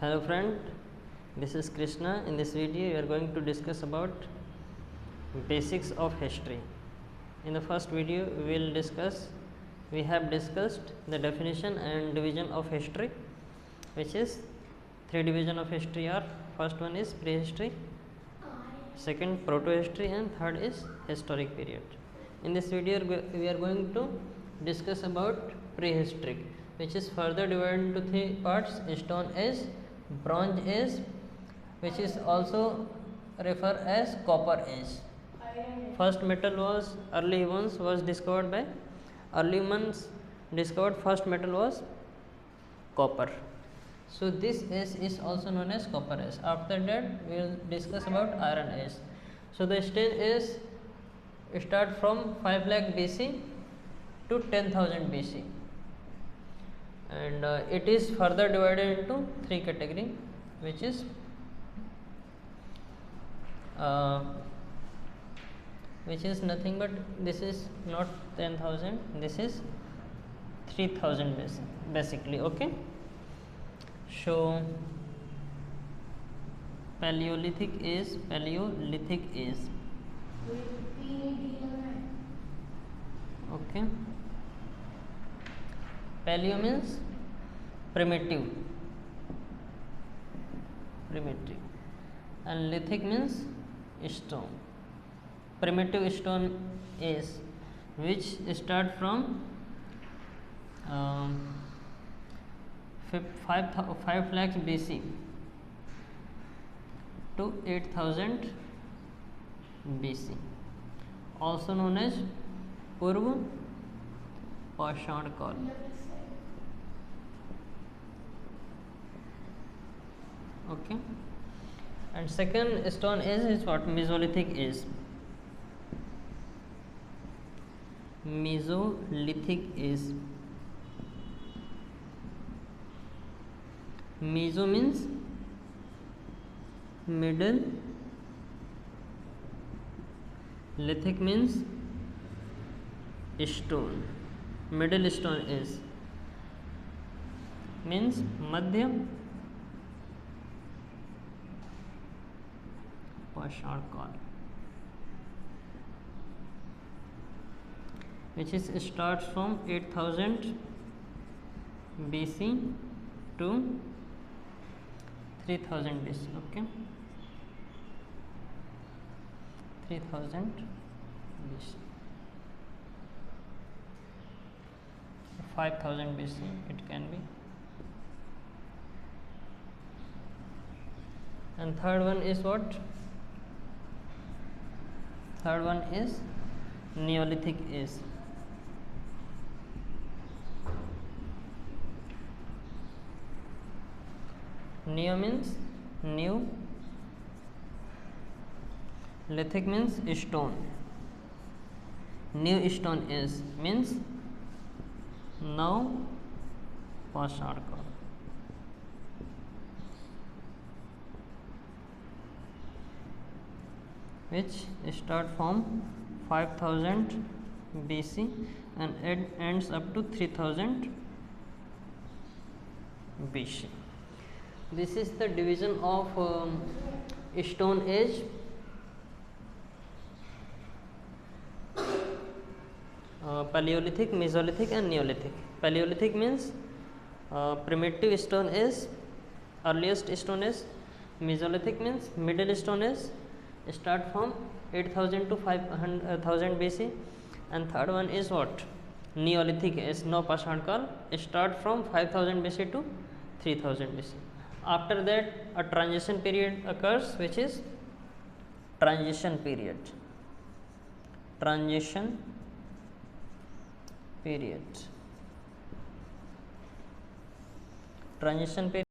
Hello friend, this is Krishna. In this video we are going to discuss about basics of history. In the first video we have discussed the definition and division of history, which is three division of history are: first one is prehistory, second proto-history, and third is historic period. In this video we are going to discuss about prehistoric, which is further divided into three parts: stone age, bronze age, which is also referred as copper age. First metal was early humans discovered first metal was copper. So this age is also known as copper age. After that we will discuss about iron age. So the stone age start from 5 lakh BC to 10,000 BC, and it is further divided into three categories, which is nothing but this is not 10,000, this is 3,000 basically. Okay, so Paleolithic age. Okay, paleo means primitive, and lithic means stone. Primitive stone age, which start from 5 lakhs BC to 8,000 BC, also known as Purva Pashan Kal. Okay, and second stone age is what? Mesolithic age. Meso means middle, lithic means stone. Middle stone age means Madhya Pashan Kal, which is starts from 8,000 BC to 3,000 BC. Okay, 3,000 BC, 5,000 BC it can be. And third one is what? Third one is Neolithic age. Neo means new, lithic means stone. New stone age means now Pashan Kal. Which start from 5,000 BC and it ends up to 3,000 BC. This is the division of stone age. Paleolithic, Mesolithic, and Neolithic. Paleolithic means primitive stone age, earliest stone age. Mesolithic means middle stone age, start from 8,000 to 5,000 BC. And third one is what? Neolithic age, no Pashan Kal, start from 5,000 BC to 3,000 BC. After that a transition period occurs, which is transition period. Transition period